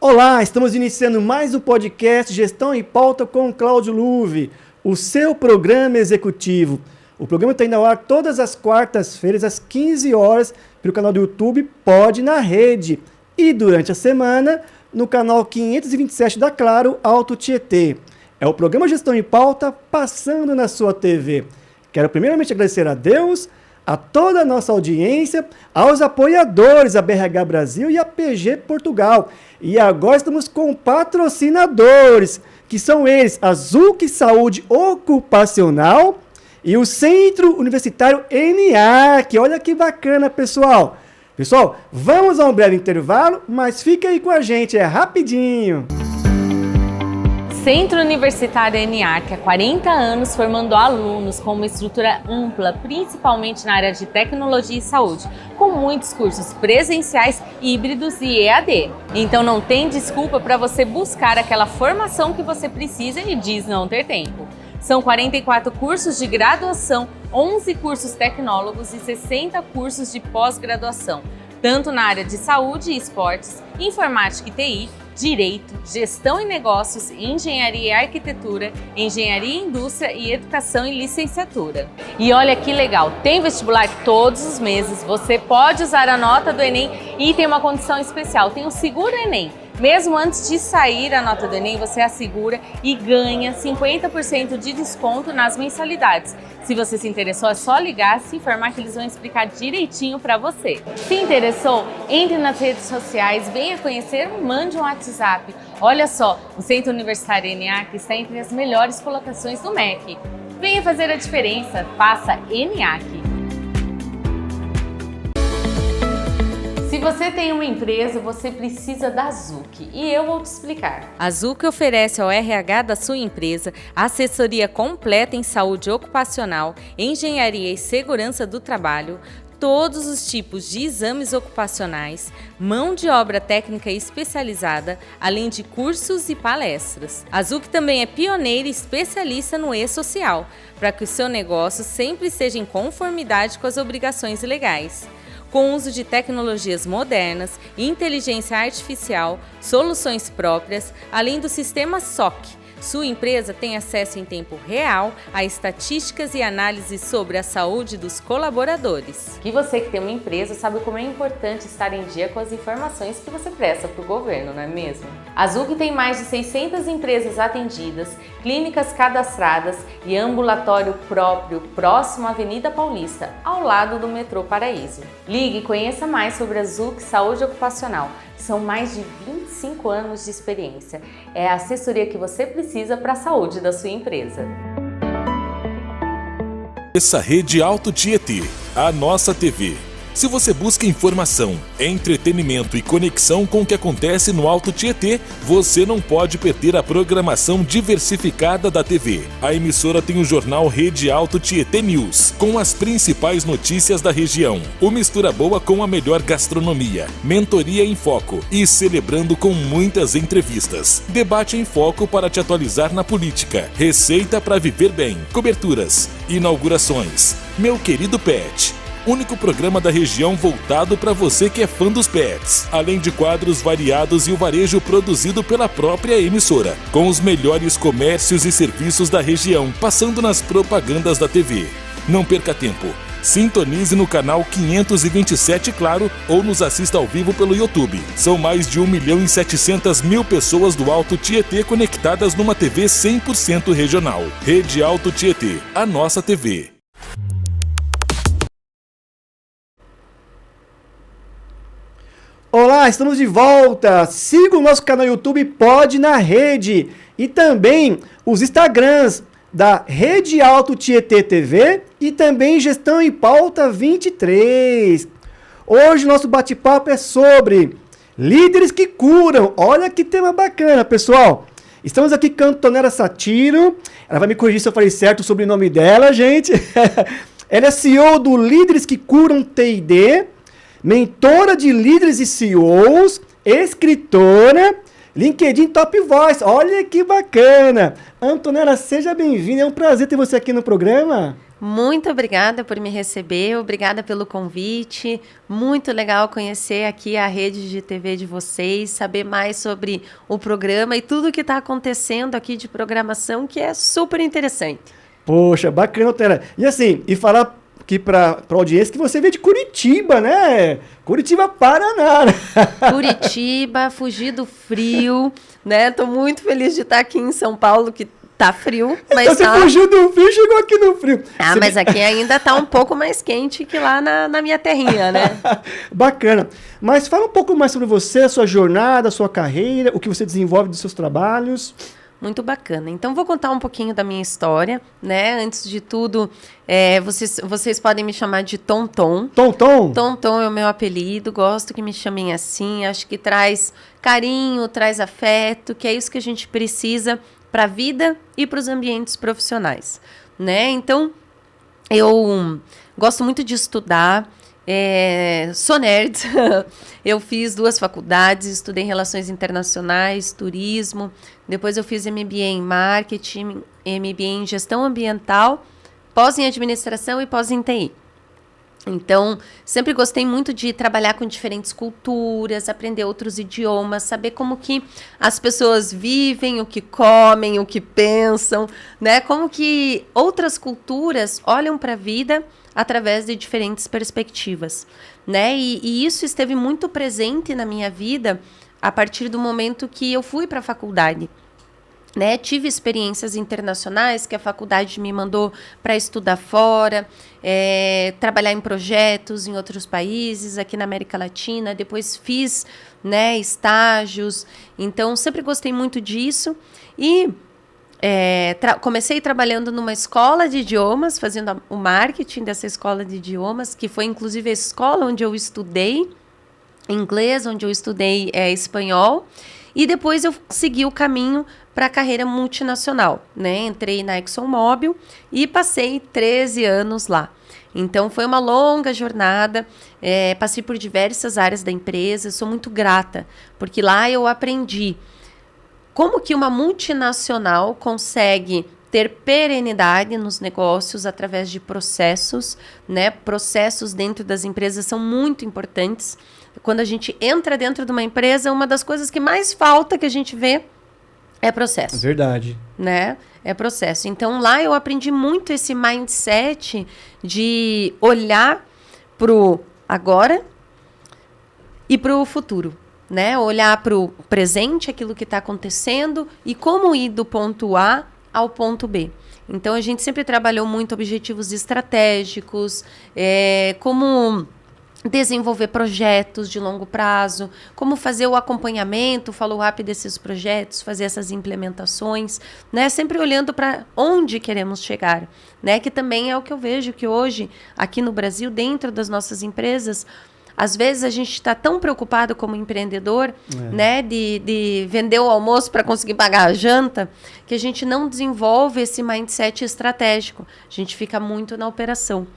Olá, estamos iniciando mais um podcast Gestão em Pauta com Cláudio Luve, o seu programa executivo. O programa está indo ao ar todas as quartas-feiras, às 15 horas, pelo canal do YouTube Pode na Rede. E durante a semana, no canal 527 da Claro, Alto Tietê. É o programa Gestão em Pauta passando na sua TV. Quero primeiramente agradecer a Deus, a toda a nossa audiência, aos apoiadores, a BRH Brasil e a PG Portugal. E agora estamos com patrocinadores, que são eles, a ZUC Saúde Ocupacional e o Centro Universitário ENIAC. Olha que bacana, pessoal. Pessoal, vamos a um breve intervalo, mas fica aí com a gente, é rapidinho. Centro Universitário ENIAC, há 40 anos formando alunos com uma estrutura ampla, principalmente na área de tecnologia e saúde, com muitos cursos presenciais, híbridos e EAD. Então não tem desculpa para você buscar aquela formação que você precisa e diz não ter tempo. São 44 cursos de graduação, 11 cursos tecnólogos e 60 cursos de pós-graduação, tanto na área de saúde e esportes, informática e TI, Direito, Gestão e Negócios, Engenharia e Arquitetura, Engenharia e Indústria e Educação e Licenciatura. E olha que legal, tem vestibular todos os meses, você pode usar a nota do Enem e tem uma condição especial, tem o Seguro Enem. Mesmo antes de sair a nota do Enem, você assegura e ganha 50% de desconto nas mensalidades. Se você se interessou, é só ligar, se informar que eles vão explicar direitinho para você. Se interessou, entre nas redes sociais, venha conhecer, mande um WhatsApp. Olha só, o Centro Universitário ENIAC está entre as melhores colocações do MEC. Venha fazer a diferença, faça ENIAC. Se você tem uma empresa, você precisa da ZUC e eu vou te explicar. A ZUC oferece ao RH da sua empresa assessoria completa em saúde ocupacional, engenharia e segurança do trabalho, todos os tipos de exames ocupacionais, mão de obra técnica especializada, além de cursos e palestras. A ZUC também é pioneira e especialista no e-social, para que o seu negócio sempre esteja em conformidade com as obrigações legais. Com o uso de tecnologias modernas, inteligência artificial, soluções próprias, além do sistema SOC. Sua empresa tem acesso em tempo real a estatísticas e análises sobre a saúde dos colaboradores. E você que tem uma empresa sabe como é importante estar em dia com as informações que você presta para o governo, não é mesmo? A ZUC tem mais de 600 empresas atendidas, clínicas cadastradas e ambulatório próprio próximo à Avenida Paulista, ao lado do metrô Paraíso. Ligue e conheça mais sobre a ZUC Saúde Ocupacional. São mais de 25 anos de experiência. É a assessoria que você precisa para a saúde da sua empresa. Essa rede Alto Tietê, a nossa TV. Se você busca informação, entretenimento e conexão com o que acontece no Alto Tietê, você não pode perder a programação diversificada da TV. A emissora tem o jornal Rede Alto Tietê News, com as principais notícias da região. O Mistura Boa com a melhor gastronomia, mentoria em foco e celebrando com muitas entrevistas. Debate em foco para te atualizar na política, receita para viver bem, coberturas, inaugurações. Meu querido Pet. Único programa da região voltado para você que é fã dos pets, além de quadros variados e o varejo produzido pela própria emissora, com os melhores comércios e serviços da região, passando nas propagandas da TV. Não perca tempo. Sintonize no canal 527 Claro ou nos assista ao vivo pelo YouTube. São mais de 1.700.000 pessoas do Alto Tietê conectadas numa TV 100% regional. Rede Alto Tietê, a nossa TV. Olá, estamos de volta. Siga o nosso canal YouTube Pode na Rede e também os Instagrams da Rede Alto Tietê TV e também Gestão em Pauta 23. Hoje o nosso bate-papo é sobre líderes que curam. Olha que tema bacana, pessoal. Estamos aqui com a Antonella Satiro. Ela vai me corrigir se eu falei certo o sobrenome dela, gente. Ela é CEO do Líderes que Curam TID. Mentora de líderes e CEOs, escritora, LinkedIn Top Voice. Olha que bacana. Antonella, seja bem-vinda. É um prazer ter você aqui no programa. Muito obrigada por me receber, obrigada pelo convite. Muito legal conhecer aqui a rede de TV de vocês, saber mais sobre o programa e tudo que está acontecendo aqui de programação, que é super interessante. Poxa, bacana, Tera. E assim, e falar aqui para a audiência que você veio de Curitiba, né? Curitiba, Paraná. Curitiba, fugir do frio, né? Tô muito feliz de estar aqui em São Paulo, que tá frio, mas então você fugiu do frio e chegou aqui no frio. Mas aqui ainda tá um pouco mais quente que lá na minha terrinha, né? Bacana. Mas fala um pouco mais sobre você, a sua jornada, a sua carreira, o que você desenvolve dos seus trabalhos. Muito bacana. Então, vou contar um pouquinho da minha história, né? Antes de tudo, vocês podem me chamar de Tonton. Tonton? Tonton é o meu apelido, gosto que me chamem assim, acho que traz carinho, traz afeto, que é isso que a gente precisa para a vida e para os ambientes profissionais, né? Então, eu gosto muito de estudar, sou nerd, eu fiz 2 faculdades, estudei Relações Internacionais, Turismo, depois eu fiz MBA em Marketing, MBA em Gestão Ambiental, pós em Administração e pós em TI. Então, sempre gostei muito de trabalhar com diferentes culturas, aprender outros idiomas, saber como que as pessoas vivem, o que comem, o que pensam, né? Como que outras culturas olham para a vida através de diferentes perspectivas, né? E isso esteve muito presente na minha vida a partir do momento que eu fui para a faculdade. Né, tive experiências internacionais que a faculdade me mandou para estudar fora, trabalhar em projetos em outros países, aqui na América Latina. Depois fiz, né, estágios. Então, sempre gostei muito disso. E comecei trabalhando numa escola de idiomas, fazendo o marketing dessa escola de idiomas, que foi, inclusive, a escola onde eu estudei inglês, onde eu estudei espanhol. E depois eu segui o caminho para a carreira multinacional, né? Entrei na ExxonMobil e passei 13 anos lá. Então, foi uma longa jornada, passei por diversas áreas da empresa, sou muito grata, porque lá eu aprendi como que uma multinacional consegue ter perenidade nos negócios através de processos, né? Processos dentro das empresas são muito importantes. Quando a gente entra dentro de uma empresa, uma das coisas que mais falta que a gente vê é processo. Verdade. Né? É processo. Então, lá eu aprendi muito esse mindset de olhar pro agora e pro futuro, né? Olhar pro presente, aquilo que está acontecendo e como ir do ponto A ao ponto B. Então, a gente sempre trabalhou muito objetivos estratégicos, como desenvolver projetos de longo prazo, como fazer o acompanhamento, follow-up desses projetos, fazer essas implementações, né? Sempre olhando para onde queremos chegar, né? Que também é o que eu vejo que hoje, aqui no Brasil, dentro das nossas empresas, às vezes a gente está tão preocupado como empreendedor, né? De vender o almoço para conseguir pagar a janta, que a gente não desenvolve esse mindset estratégico. A gente fica muito na operação.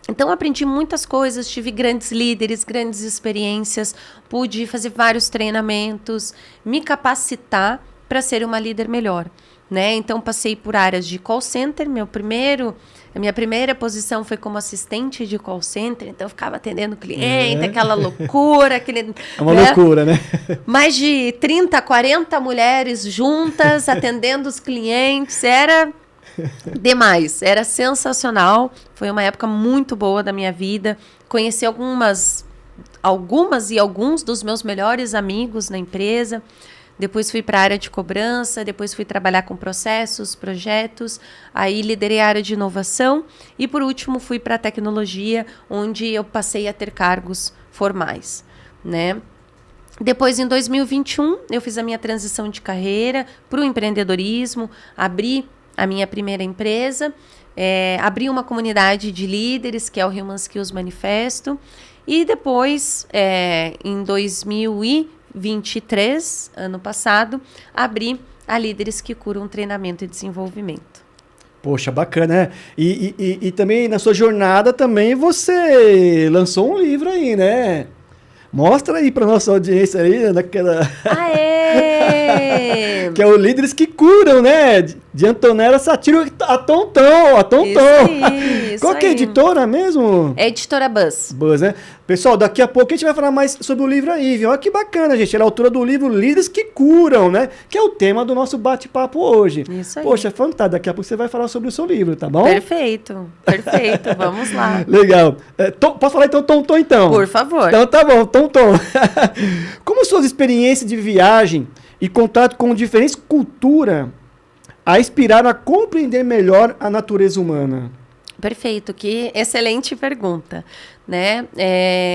Então, aprendi muitas coisas, tive grandes líderes, grandes experiências, pude fazer vários treinamentos, me capacitar para ser uma líder melhor, né? Então, passei por áreas de call center, a minha primeira posição foi como assistente de call center, então eu ficava atendendo cliente, aquela loucura. É uma loucura, né? Mais de 30, 40 mulheres juntas, atendendo os clientes, era demais, era sensacional, foi uma época muito boa da minha vida, conheci algumas e alguns dos meus melhores amigos na empresa, depois fui para a área de cobrança, depois fui trabalhar com processos, projetos, aí liderei a área de inovação e por último fui para a tecnologia, onde eu passei a ter cargos formais, né? Depois, em 2021, eu fiz a minha transição de carreira para o empreendedorismo, abri a minha primeira empresa, abri uma comunidade de líderes, que é o Human Skills Manifesto, e depois, em 2023, ano passado, abri a Líderes que Curam Treinamento e Desenvolvimento. Poxa, bacana, né? E também, na sua jornada, também você lançou um livro aí, né? Mostra aí para nossa audiência aí, naquela... Que é o Líderes que Curam, né? De Antonella Satiro, a Tonton. Isso Qual que é a aí. editora mesmo? É a editora Buzz. Buzz, né? Pessoal, daqui a pouco a gente vai falar mais sobre o livro aí, viu? Olha que bacana, gente. Ela é autora do livro Líderes que Curam, né? Que é o tema do nosso bate-papo hoje. Isso aí. Poxa, fantástico. Daqui a pouco você vai falar sobre o seu livro, tá bom? Perfeito. Vamos lá. Legal. Posso falar então Tonton, então? Por favor. Então tá bom, Tonton. Como suas experiências de viagem e contato com diferentes culturas a inspiraram a compreender melhor a natureza humana? Perfeito, que excelente pergunta, né?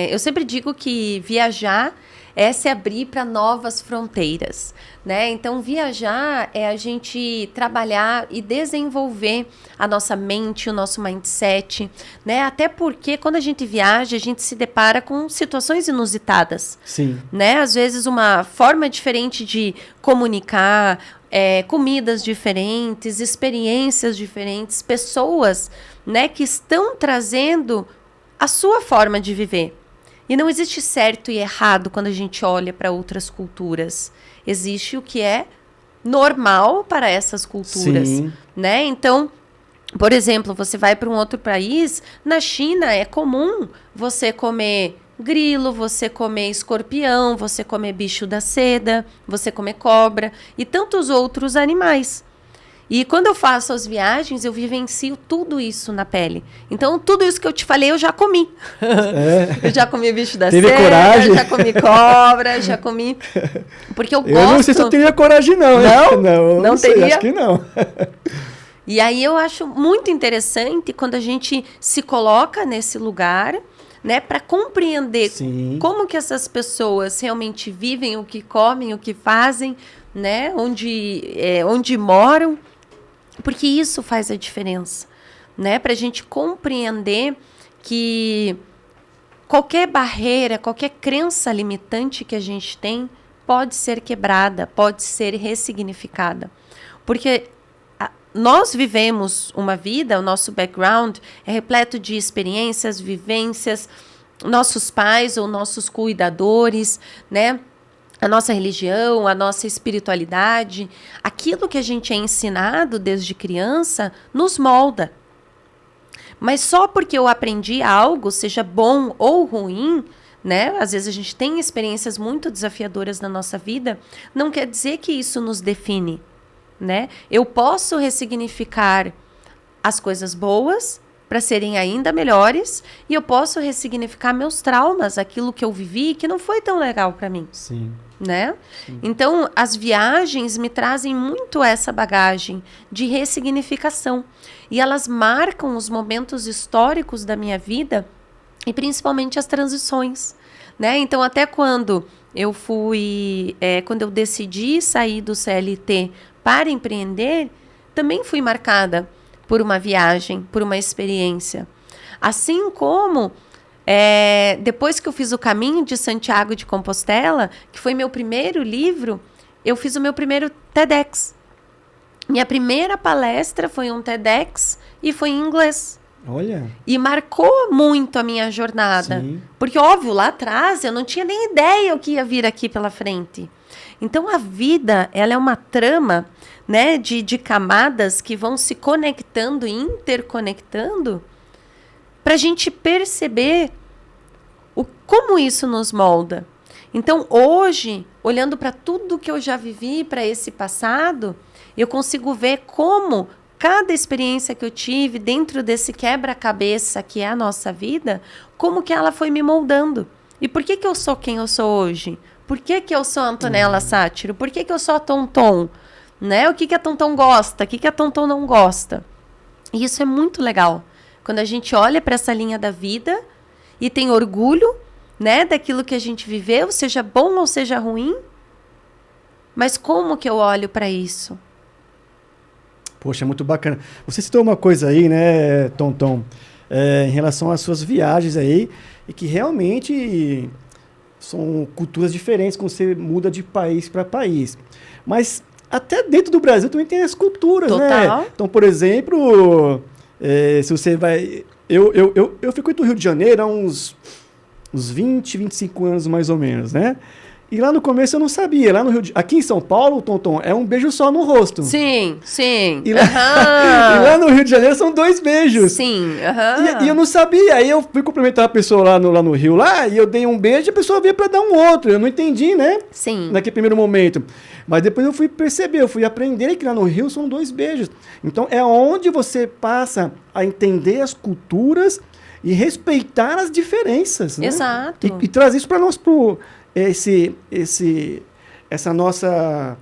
Eu sempre digo que viajar é se abrir para novas fronteiras, né? Então, viajar é a gente trabalhar e desenvolver a nossa mente, o nosso mindset, né? Até porque quando a gente viaja, a gente se depara com situações inusitadas, Sim. né? Às vezes uma forma diferente de comunicar, comidas diferentes, experiências diferentes, pessoas, né, que estão trazendo a sua forma de viver. E não existe certo e errado quando a gente olha para outras culturas. Existe o que é normal para essas culturas, Sim. né? Então, por exemplo, você vai para um outro país, na China é comum você comer grilo, você comer escorpião, você comer bicho da seda, você comer cobra e tantos outros animais. E quando eu faço as viagens, eu vivencio tudo isso na pele. Então, tudo isso que eu te falei, eu já comi. Eu já comi bicho da Teve seda, coragem? já comi cobra, já comi... Porque eu gosto... Eu não sei se eu teria coragem não. Não? Não sei, teria? acho que não. E aí eu acho muito interessante quando a gente se coloca nesse lugar, né, para compreender Sim. como que essas pessoas realmente vivem, o que comem, o que fazem, né, onde moram, porque isso faz a diferença, né, para a gente compreender que qualquer barreira, qualquer crença limitante que a gente tem pode ser quebrada, pode ser ressignificada, porque nós vivemos uma vida, o nosso background é repleto de experiências, vivências, nossos pais ou nossos cuidadores, né? A nossa religião, a nossa espiritualidade, aquilo que a gente é ensinado desde criança nos molda. Mas só porque eu aprendi algo, seja bom ou ruim, né? Às vezes a gente tem experiências muito desafiadoras na nossa vida, não quer dizer que isso nos define. Né? Eu posso ressignificar as coisas boas para serem ainda melhores e eu posso ressignificar meus traumas, aquilo que eu vivi que não foi tão legal para mim. Sim. Né? Sim. Então, as viagens me trazem muito essa bagagem de ressignificação e elas marcam os momentos históricos da minha vida e principalmente as transições. Né? Então, até quando eu quando eu decidi sair do CLT para empreender, também fui marcada por uma viagem, por uma experiência. Assim como, depois que eu fiz o Caminho de Santiago de Compostela, que foi meu primeiro livro, eu fiz o meu primeiro TEDx. Minha primeira palestra foi um TEDx e foi em inglês. Olha. E marcou muito a minha jornada. Sim. Porque, óbvio, lá atrás eu não tinha nem ideia o que ia vir aqui pela frente. Então, a vida, ela é uma trama, né, de camadas que vão se conectando e interconectando para a gente perceber como isso nos molda. Então, hoje, olhando para tudo que eu já vivi, para esse passado, eu consigo ver como cada experiência que eu tive dentro desse quebra-cabeça que é a nossa vida, como que ela foi me moldando. E por que eu sou quem eu sou hoje? Por que eu sou a Antonella Sátiro? Por que eu sou a Tonton? Né? O que a Tonton gosta? O que a Tonton não gosta? E isso é muito legal. Quando a gente olha para essa linha da vida e tem orgulho, né, daquilo que a gente viveu, seja bom ou seja ruim. Mas como que eu olho para isso? Poxa, muito bacana. Você citou uma coisa aí, né, Tonton, em relação às suas viagens aí, e que realmente são culturas diferentes quando você muda de país para país. Mas até dentro do Brasil também tem as culturas, Total. né? Então, por exemplo, se você vai... Eu fico do Rio de Janeiro há uns 20, 25 anos mais ou menos, né? E lá no começo eu não sabia. Lá no aqui em São Paulo, Tonton, é um beijo só no rosto. Sim. E lá, e lá no Rio de Janeiro são 2 beijos. Sim. E eu não sabia. Aí eu fui cumprimentar a pessoa lá no Rio, e eu dei um beijo e a pessoa veio para dar um outro. Eu não entendi, né? Sim. Naquele primeiro momento. Mas depois eu fui perceber, eu fui aprender que lá no Rio são 2 beijos. Então é onde você passa a entender as culturas e respeitar as diferenças. Né? Exato. E trazer isso para nós, essa nossa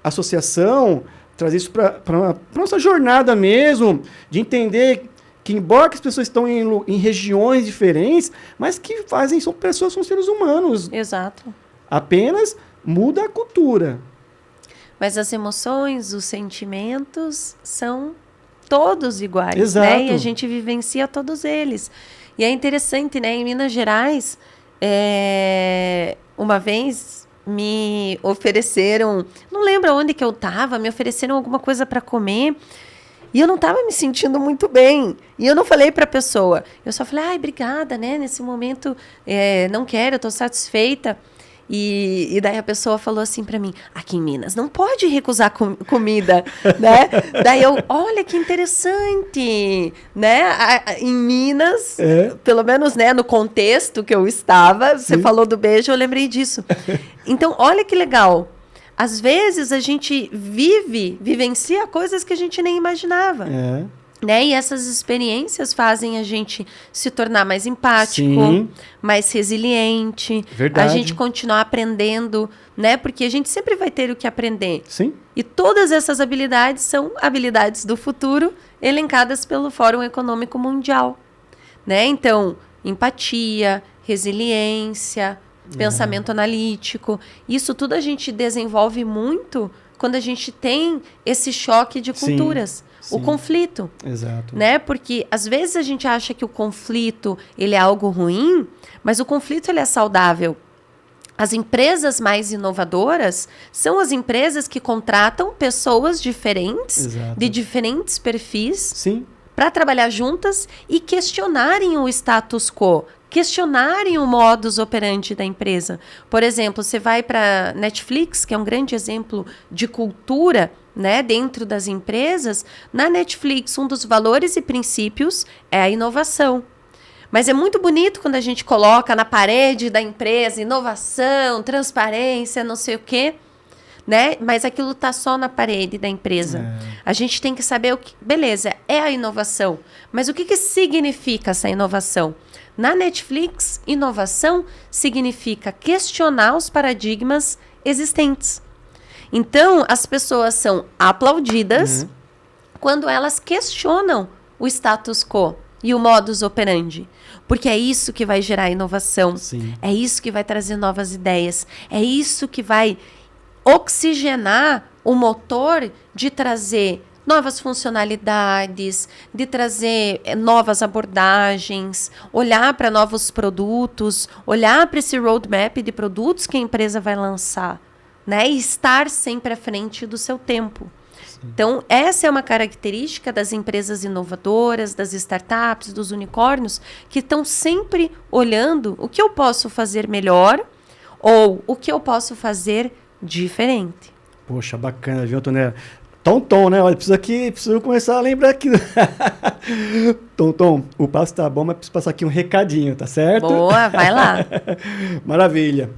associação, trazer isso para a nossa jornada mesmo, de entender que, embora que as pessoas estão em regiões diferentes, mas que são pessoas, são seres humanos. Exato. Apenas muda a cultura. Mas as emoções, os sentimentos são todos iguais, Exato. né? E a gente vivencia todos eles. E é interessante, né? Em Minas Gerais, uma vez me ofereceram, não lembro onde que eu estava, me ofereceram alguma coisa para comer e eu não estava me sentindo muito bem. E eu não falei para a pessoa. Eu só falei, obrigada, né? Nesse momento, não quero, eu estou satisfeita. E daí a pessoa falou assim para mim, aqui em Minas não pode recusar comida, né? Daí eu, olha que interessante, né? Em Minas, pelo menos, né, no contexto que eu estava, você falou do beijo, eu lembrei disso. Então, olha que legal. Às vezes a gente vivencia coisas que a gente nem imaginava. Né? E essas experiências fazem a gente se tornar mais empático, Sim. mais resiliente. Verdade. A gente continuar aprendendo, né? Porque a gente sempre vai ter o que aprender. Sim. E todas essas habilidades são habilidades do futuro elencadas pelo Fórum Econômico Mundial. Né? Então, empatia, resiliência, pensamento analítico. Isso tudo a gente desenvolve muito quando a gente tem esse choque de culturas. Sim. O conflito. Exato. Né? Porque às vezes a gente acha que o conflito ele é algo ruim, mas o conflito ele é saudável. As empresas mais inovadoras são as empresas que contratam pessoas diferentes, Exato. de diferentes perfis, Sim. para trabalhar juntas e questionarem o status quo, questionarem o modus operandi da empresa. Por exemplo, você vai para Netflix, que é um grande exemplo de cultura, né, dentro das empresas. Na Netflix, um dos valores e princípios é a inovação. Mas é muito bonito quando a gente coloca na parede da empresa inovação, transparência, não sei o quê, né? Mas aquilo está só na parede da empresa. A gente tem que saber o que... Beleza, é a inovação. Mas o que significa essa inovação? Na Netflix, inovação significa questionar os paradigmas existentes. Então, as pessoas são aplaudidas quando elas questionam o status quo e o modus operandi. Porque é isso que vai gerar inovação. Sim. É isso que vai trazer novas ideias. É isso que vai oxigenar o motor de trazer novas funcionalidades, de trazer novas abordagens, olhar para novos produtos, olhar para esse roadmap de produtos que a empresa vai lançar. Né? E estar sempre à frente do seu tempo. Sim. Então, essa é uma característica das empresas inovadoras, das startups, dos unicórnios, que estão sempre olhando o que eu posso fazer melhor ou o que eu posso fazer diferente. Poxa, bacana, viu, Antonella? Tom, né? Olha, preciso começar a lembrar aqui. Tom, o passo tá bom, mas preciso passar aqui um recadinho, tá certo? Boa, vai lá. Maravilha.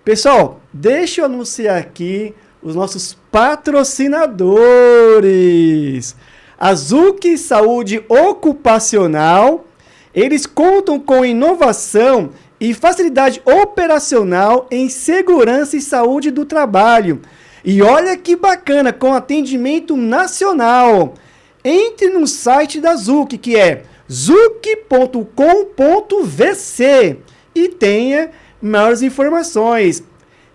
Pessoal, deixa eu anunciar aqui os nossos patrocinadores. A Zuc Saúde Ocupacional, eles contam com inovação e facilidade operacional em segurança e saúde do trabalho. E olha que bacana, com atendimento nacional. Entre no site da Zuc, que é zuc.com.vc, e tenha maiores informações.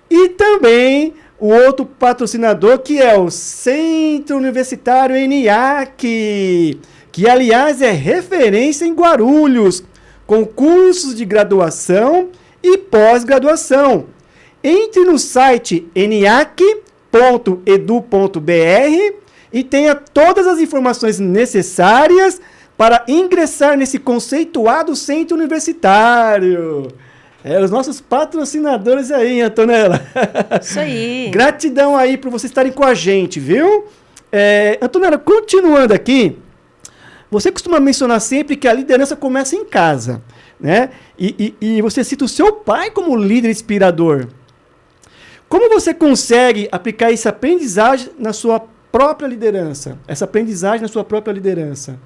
E também o outro patrocinador, que é o Centro Universitário ENIAC, que aliás é referência em Guarulhos, com cursos de graduação e pós-graduação. Entre no site eniac.edu.br e tenha todas as informações necessárias para ingressar nesse conceituado centro universitário. Os nossos patrocinadores aí, hein, Antonella? Isso aí. Gratidão aí por vocês estarem com a gente, viu? Antonella, continuando aqui, você costuma mencionar sempre que a liderança começa em casa, né? E você cita o seu pai como líder inspirador. Como você consegue aplicar essa aprendizagem na sua própria liderança? Essa aprendizagem na sua própria liderança?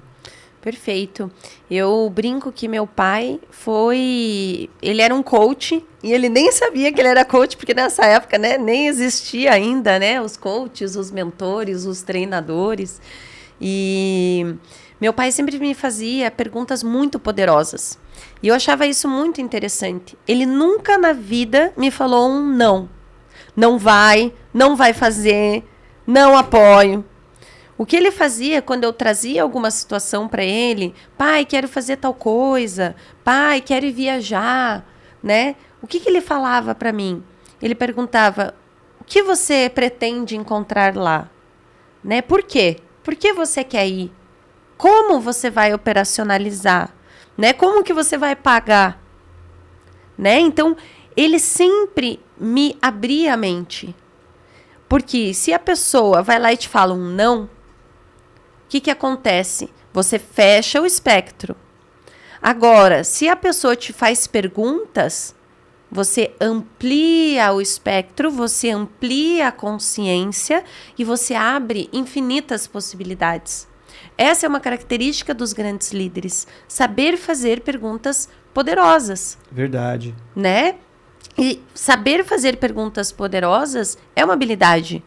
Perfeito. Eu brinco que meu pai ele era um coach e ele nem sabia que ele era coach, porque nessa época, né, nem existia ainda, né, os coaches, os mentores, os treinadores. E meu pai sempre me fazia perguntas muito poderosas. E eu achava isso muito interessante. Ele nunca na vida me falou um não. Não vai fazer, não apoio. O que ele fazia quando eu trazia alguma situação para ele, pai, quero fazer tal coisa, pai, quero ir viajar, né? O que ele falava para mim? Ele perguntava, o que você pretende encontrar lá? Né? Por quê? Por que você quer ir? Como você vai operacionalizar? Né? Como que você vai pagar? Né? Então, ele sempre me abria a mente. Porque se a pessoa vai lá e te fala um não, o que acontece? Você fecha o espectro. Agora, se a pessoa te faz perguntas, você amplia o espectro, você amplia a consciência e você abre infinitas possibilidades. Essa é uma característica dos grandes líderes, saber fazer perguntas poderosas. Verdade. Né? E saber fazer perguntas poderosas é uma habilidade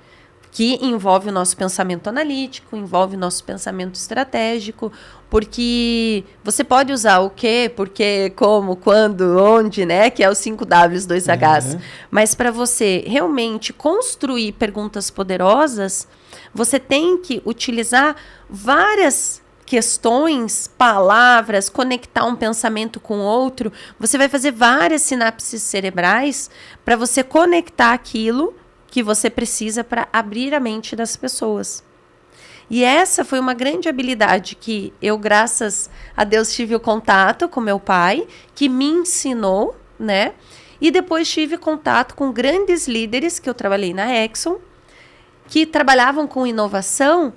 que envolve o nosso pensamento analítico, envolve o nosso pensamento estratégico, porque você pode usar o quê, porquê, como, quando, onde, né? Que é os 5 Ws, 2 Hs. Mas para você realmente construir perguntas poderosas, você tem que utilizar várias questões, palavras, conectar um pensamento com outro. Você vai fazer várias sinapses cerebrais para você conectar aquilo que você precisa para abrir a mente das pessoas. E essa foi uma grande habilidade que eu, graças a Deus, tive o contato com meu pai, que me ensinou, né? E depois tive contato com grandes líderes que eu trabalhei na Exxon, que trabalhavam com inovação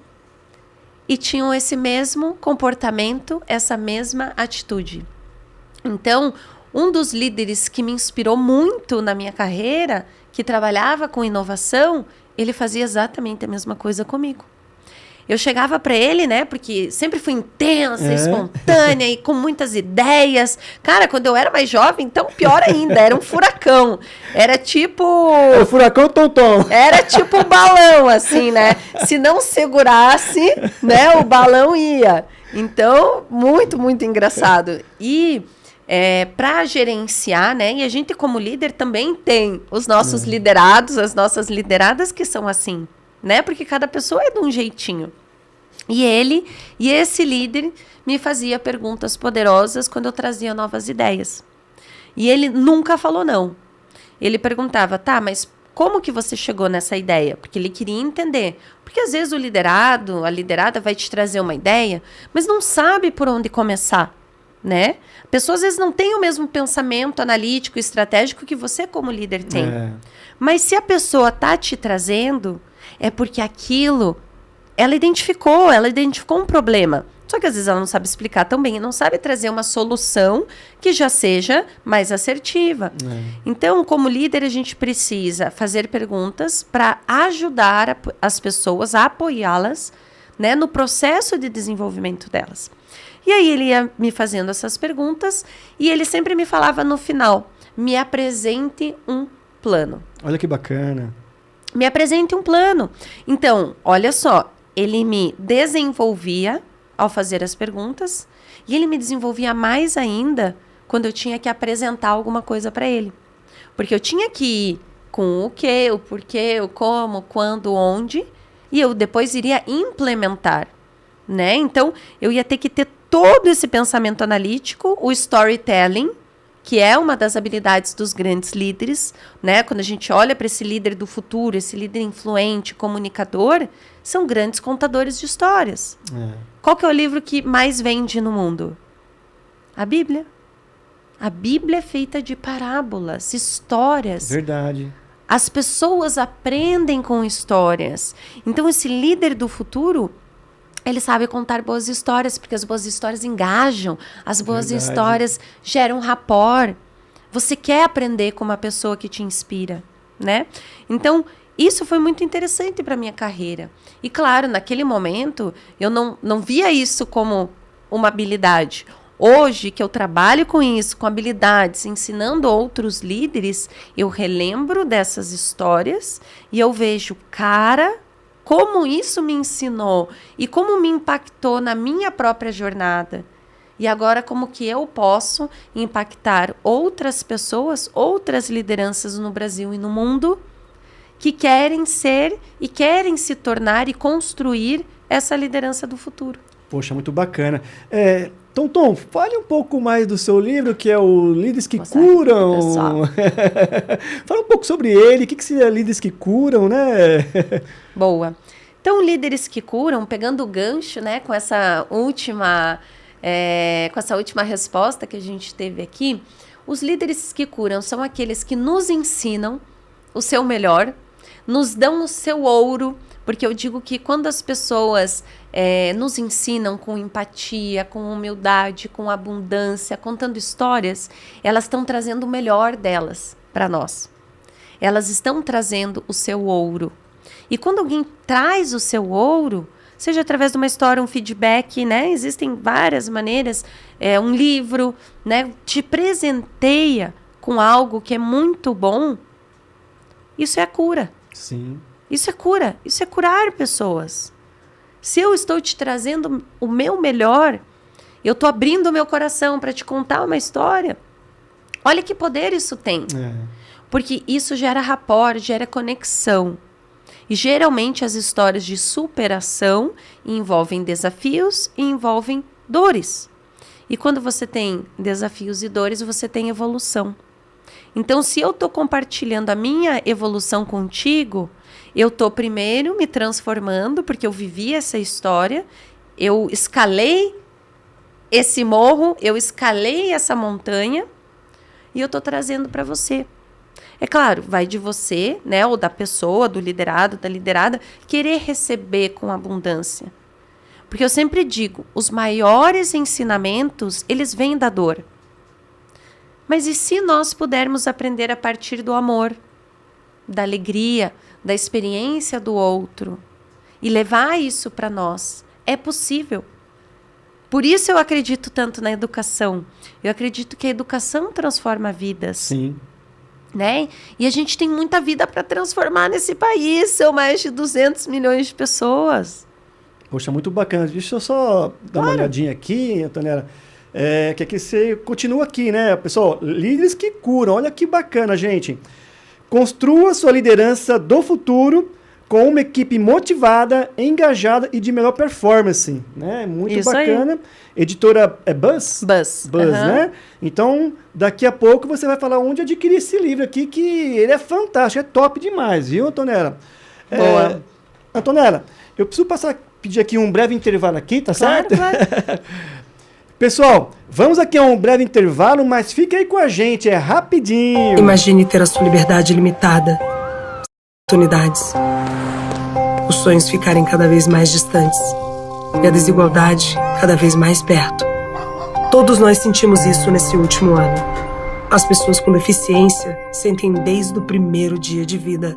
e tinham esse mesmo comportamento, essa mesma atitude. Então, um dos líderes que me inspirou muito na minha carreira, que trabalhava com inovação, ele fazia exatamente a mesma coisa comigo. Eu chegava para ele, né, porque sempre fui intensa, espontânea e com muitas ideias. Cara, quando eu era mais jovem, então pior ainda, era um furacão. Era tipo... o furacão Tonton. Era tipo um balão, assim, né? Se não segurasse, né, o balão ia. Então, muito, muito engraçado. E para gerenciar, né, e a gente como líder também tem os nossos liderados, as nossas lideradas que são assim, né? Porque cada pessoa é de um jeitinho. E esse líder me fazia perguntas poderosas quando eu trazia novas ideias. E ele nunca falou não. Ele perguntava, tá, mas como que você chegou nessa ideia? Porque ele queria entender. Porque às vezes o liderado, a liderada vai te trazer uma ideia, mas não sabe por onde começar, né? A pessoa às vezes não tem o mesmo pensamento analítico e estratégico que você como líder tem. Mas se a pessoa tá te trazendo, é porque aquilo ela identificou um problema. Só que às vezes ela não sabe explicar tão bem, não sabe trazer uma solução que já seja mais assertiva. Então, como líder, a gente precisa fazer perguntas para ajudar as pessoas, a apoiá-las, né, no processo de desenvolvimento delas. E aí ele ia me fazendo essas perguntas e ele sempre me falava no final, me apresente um plano. Olha que bacana. Me apresente um plano. Então, olha só, ele me desenvolvia ao fazer as perguntas e ele me desenvolvia mais ainda quando eu tinha que apresentar alguma coisa para ele. Porque eu tinha que ir com o que, o porquê, o como, quando, onde, e eu depois iria implementar, né? Então, eu ia ter que ter todo esse pensamento analítico, o storytelling, que é uma das habilidades dos grandes líderes, né? Quando a gente olha para esse líder do futuro, esse líder influente, comunicador, são grandes contadores de histórias. Qual que é o livro que mais vende no mundo? A Bíblia. A Bíblia é feita de parábolas, histórias. Verdade. As pessoas aprendem com histórias. Então, esse líder do futuro, ele sabe contar boas histórias, porque as boas histórias engajam, as boas histórias geram rapport. Você quer aprender com uma pessoa que te inspira, né? Então, isso foi muito interessante para a minha carreira. E, claro, naquele momento, eu não via isso como uma habilidade. Hoje, que eu trabalho com isso, com habilidades, ensinando outros líderes, eu relembro dessas histórias e eu vejo, cara, como isso me ensinou e como me impactou na minha própria jornada. E agora, como que eu posso impactar outras pessoas, outras lideranças no Brasil e no mundo, que querem ser e querem se tornar e construir essa liderança do futuro. Poxa, muito bacana. Tom, fale um pouco mais do seu livro, que é o Líderes que Curam. Fala um pouco sobre ele, o que seria Líderes que Curam, né? Boa. Então, Líderes que Curam, pegando o gancho, né, com essa última resposta que a gente teve aqui, os líderes que curam são aqueles que nos ensinam o seu melhor, nos dão o seu ouro, porque eu digo que quando as pessoas nos ensinam com empatia, com humildade, com abundância, contando histórias, elas estão trazendo o melhor delas para nós. Elas estão trazendo o seu ouro. E quando alguém traz o seu ouro, seja através de uma história, um feedback, né? Existem várias maneiras, um livro, né? Te presenteia com algo que é muito bom, isso é a cura. Sim. Isso é cura, isso é curar pessoas. Se eu estou te trazendo o meu melhor, eu estou abrindo o meu coração para te contar uma história, olha que poder isso tem. Porque isso gera rapport, gera conexão. E geralmente as histórias de superação envolvem desafios e envolvem dores. E quando você tem desafios e dores, você tem evolução. Então, se eu estou compartilhando a minha evolução contigo, eu estou primeiro me transformando, porque eu vivi essa história, eu escalei esse morro, eu escalei essa montanha e eu estou trazendo para você. É claro, vai de você, né, ou da pessoa, do liderado, da liderada, querer receber com abundância. Porque eu sempre digo, os maiores ensinamentos, eles vêm da dor. Mas e se nós pudermos aprender a partir do amor, da alegria, da experiência do outro e levar isso para nós? É possível. Por isso eu acredito tanto na educação. Eu acredito que a educação transforma vidas. Sim. Né? E a gente tem muita vida para transformar nesse país. São mais de 200 milhões de pessoas. Poxa, muito bacana. Deixa eu só dar uma olhadinha aqui, Antonella. Que aqui você continua aqui, né? Pessoal, líderes que curam. Olha que bacana, gente. Construa sua liderança do futuro com uma equipe motivada, engajada e de melhor performance, né? Muito isso bacana. Aí. Editora Buzz? Buzz, né? Então, daqui a pouco você vai falar onde adquirir esse livro aqui, que ele é fantástico, é top demais, viu, Antonella? Boa. Antonella, eu preciso pedir aqui um breve intervalo aqui, tá certo? Claro. Pessoal, vamos aqui a um breve intervalo, mas fica aí com a gente, é rapidinho. Imagine ter a sua liberdade limitada, oportunidades, os sonhos ficarem cada vez mais distantes e a desigualdade cada vez mais perto. Todos nós sentimos isso nesse último ano. As pessoas com deficiência sentem desde o primeiro dia de vida.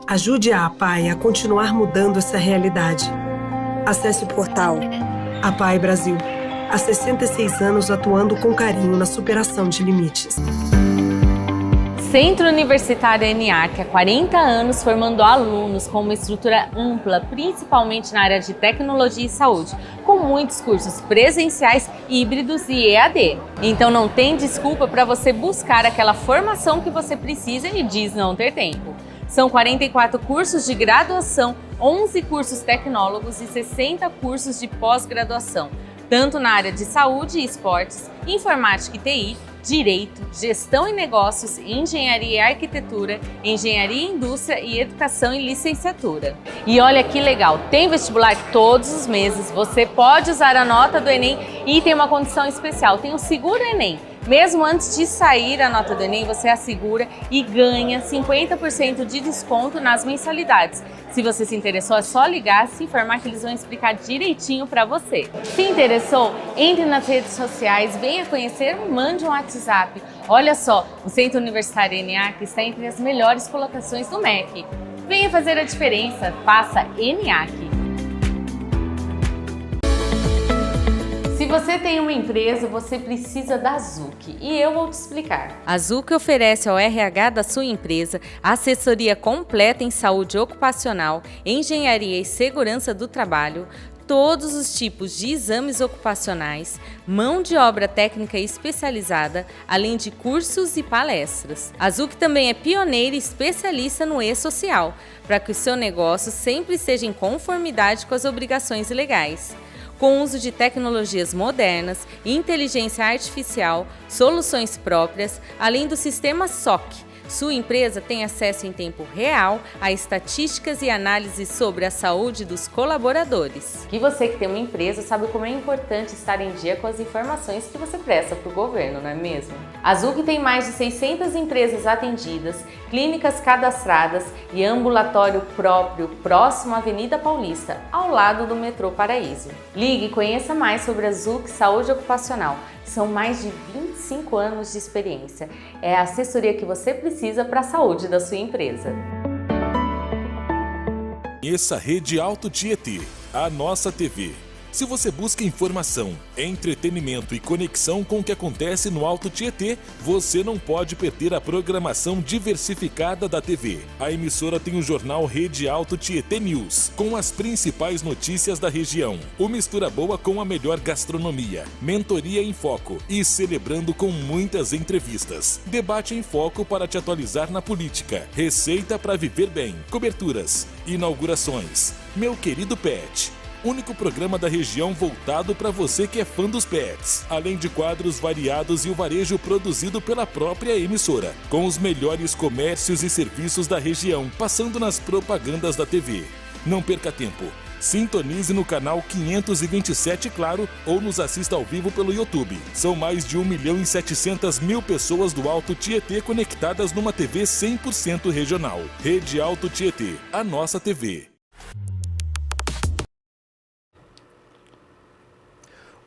Ajude a APAE a continuar mudando essa realidade. Acesse o portal APAE Brasil. Há 66 anos atuando com carinho na superação de limites. Centro Universitário ENIAC, há 40 anos formando alunos com uma estrutura ampla, principalmente na área de tecnologia e saúde, com muitos cursos presenciais, híbridos e EAD. Então não tem desculpa para você buscar aquela formação que você precisa e diz não ter tempo. São 44 cursos de graduação, 11 cursos tecnólogos e 60 cursos de pós-graduação, tanto na área de saúde e esportes, informática e TI, direito, gestão e negócios, engenharia e arquitetura, engenharia e indústria e educação e licenciatura. E olha que legal, tem vestibular todos os meses, você pode usar a nota do Enem e tem uma condição especial, tem o Seguro Enem. Mesmo antes de sair a nota do Enem, você assegura e ganha 50% de desconto nas mensalidades. Se você se interessou, é só ligar, se informar que eles vão explicar direitinho para você. Se interessou, entre nas redes sociais, venha conhecer, mande um WhatsApp. Olha só, o Centro Universitário ENIAC está entre as melhores colocações do MEC. Venha fazer a diferença, faça ENIAC. Se você tem uma empresa, você precisa da Zuc e eu vou te explicar. A Zuc oferece ao RH da sua empresa assessoria completa em saúde ocupacional, engenharia e segurança do trabalho, todos os tipos de exames ocupacionais, mão de obra técnica especializada, além de cursos e palestras. A Zuc também é pioneira e especialista no e-social, para que o seu negócio sempre esteja em conformidade com as obrigações legais. Com o uso de tecnologias modernas, inteligência artificial, soluções próprias, além do sistema SOC. Sua empresa tem acesso em tempo real a estatísticas e análises sobre a saúde dos colaboradores. E você que tem uma empresa sabe como é importante estar em dia com as informações que você presta para o governo, não é mesmo? A Zuc tem mais de 600 empresas atendidas, clínicas cadastradas e ambulatório próprio próximo à Avenida Paulista, ao lado do metrô Paraíso. Ligue e conheça mais sobre a Zuc Saúde Ocupacional. São mais de 25 anos de experiência. É a assessoria que você precisa para a saúde da sua empresa. Conheça a Rede Alto Tietê, a nossa TV. Se você busca informação, entretenimento e conexão com o que acontece no Alto Tietê, você não pode perder a programação diversificada da TV. A emissora tem o jornal Rede Alto Tietê News, com as principais notícias da região. O Mistura Boa com a melhor gastronomia, mentoria em foco e celebrando com muitas entrevistas. Debate em foco para te atualizar na política, receita para viver bem, coberturas, inaugurações. Meu querido Pet. Único programa da região voltado para você que é fã dos pets, além de quadros variados e o varejo produzido pela própria emissora, com os melhores comércios e serviços da região, passando nas propagandas da TV. Não perca tempo. Sintonize no canal 527 Claro ou nos assista ao vivo pelo YouTube. São mais de 1.700.000 pessoas do Alto Tietê conectadas numa TV 100% regional. Rede Alto Tietê, a nossa TV.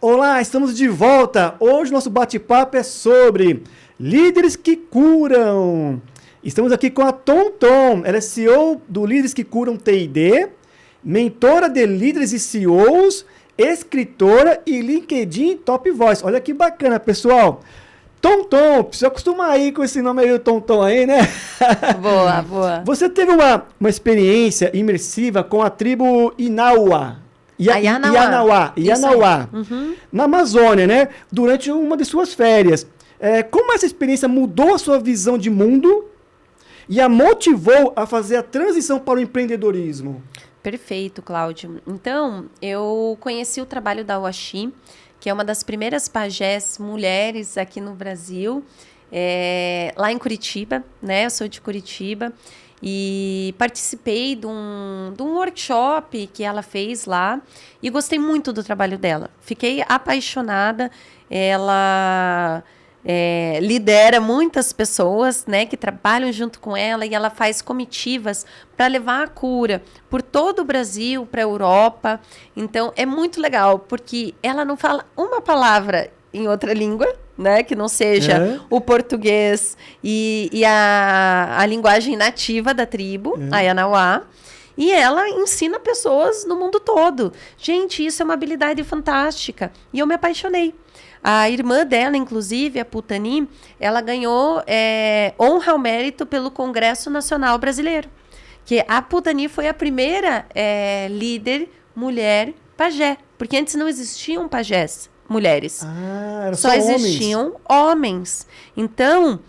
Olá, estamos de volta. Hoje nosso bate-papo é sobre líderes que curam. Estamos aqui com a Tonton. Ela é CEO do Líderes que Curam TID, mentora de líderes e CEOs, escritora e LinkedIn Top Voice. Olha que bacana, pessoal. Tonton, precisa acostumar aí com esse nome aí, o Tonton aí, né? Boa, boa. Você teve uma experiência imersiva com a tribo Inaua. Ianauá, na Amazônia, né? Durante uma de suas férias. Como essa experiência mudou a sua visão de mundo e a motivou a fazer a transição para o empreendedorismo? Perfeito, Cláudio. Então, eu conheci o trabalho da Uaxi, que é uma das primeiras pajés mulheres aqui no Brasil, lá em Curitiba, né? Eu sou de Curitiba. E participei de um workshop que ela fez lá e gostei muito do trabalho dela. Fiquei apaixonada. Ela lidera muitas pessoas, né, que trabalham junto com ela e ela faz comitivas para levar a cura por todo o Brasil, para a Europa. Então, é muito legal, porque ela não fala uma palavra em outra língua, né, que não seja o português e a linguagem nativa da tribo, a Ianauá, e ela ensina pessoas no mundo todo. Gente, isso é uma habilidade fantástica, e eu me apaixonei. A irmã dela, inclusive, a Putani, ela ganhou honra ao mérito pelo Congresso Nacional Brasileiro, que a Putani foi a primeira líder mulher pajé, porque antes não existiam pajés mulheres. Só existiam homens. Então,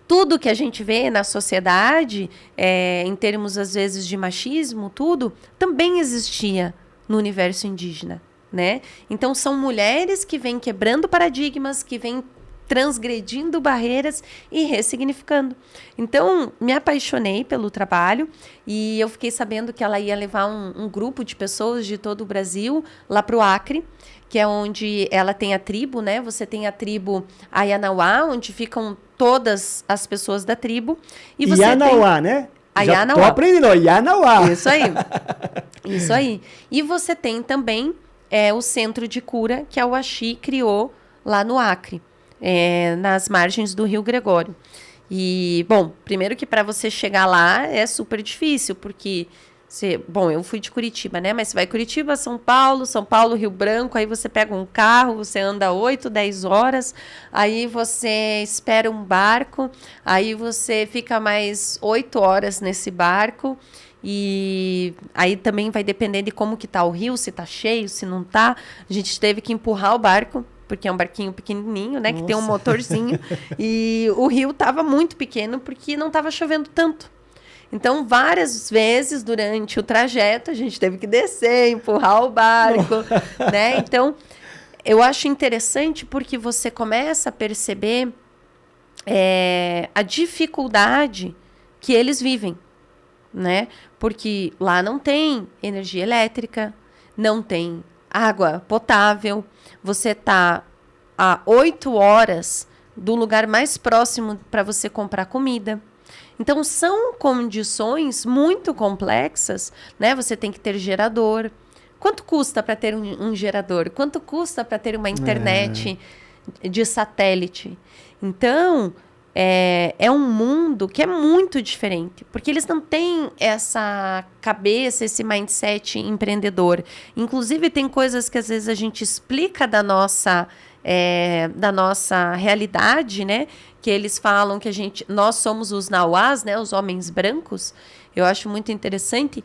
tudo que a gente vê na sociedade, em termos, às vezes, de machismo, tudo, também existia no universo indígena, né? Então, são mulheres que vêm quebrando paradigmas, que vêm transgredindo barreiras e ressignificando. Então, me apaixonei pelo trabalho e eu fiquei sabendo que ela ia levar um grupo de pessoas de todo o Brasil lá para o Acre, que é onde ela tem a tribo, né? Você tem a tribo Ayanauá, onde ficam todas as pessoas da tribo. E você Yanauá, tem... né? Ayanauá. Tô aprendendo, ó, Yanauá. Isso aí. Isso aí. E você tem também o centro de cura que a Uaxi criou lá no Acre, nas margens do Rio Gregório. E, bom, primeiro que para você chegar lá é super difícil, porque... Bom, eu fui de Curitiba, né? Mas você vai Curitiba, São Paulo, Rio Branco, aí você pega um carro, você anda 8, 10 horas, aí você espera um barco, aí você fica mais 8 horas nesse barco, e aí também vai depender de como que tá o rio, se tá cheio, se não tá. A gente teve que empurrar o barco, porque é um barquinho pequenininho, né? Nossa. Que tem um motorzinho, e o rio tava muito pequeno, porque não tava chovendo tanto. Então, várias vezes durante o trajeto, a gente teve que descer, empurrar o barco, né? Então, eu acho interessante porque você começa a perceber a dificuldade que eles vivem, né? Porque lá não tem energia elétrica, não tem água potável, você está a 8 horas do lugar mais próximo para você comprar comida. Então, são condições muito complexas, né? Você tem que ter gerador. Quanto custa para ter um gerador? Quanto custa para ter uma internet de satélite? Então, é um mundo que é muito diferente, porque eles não têm essa cabeça, esse mindset empreendedor. Inclusive, tem coisas que às vezes a gente explica da nossa realidade, né? Que eles falam que nós somos os nauás, né? Os homens brancos. Eu acho muito interessante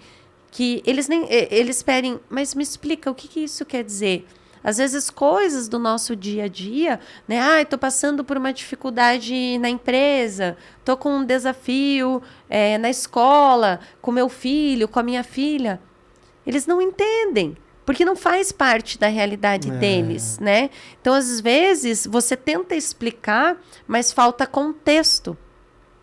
que eles pedem, mas me explica o que isso quer dizer? Às vezes coisas do nosso dia a dia, né? Estou passando por uma dificuldade na empresa, estou com um desafio na escola, com meu filho, com a minha filha. Eles não entendem. Porque não faz parte da realidade deles, né? Então, às vezes, você tenta explicar, mas falta contexto.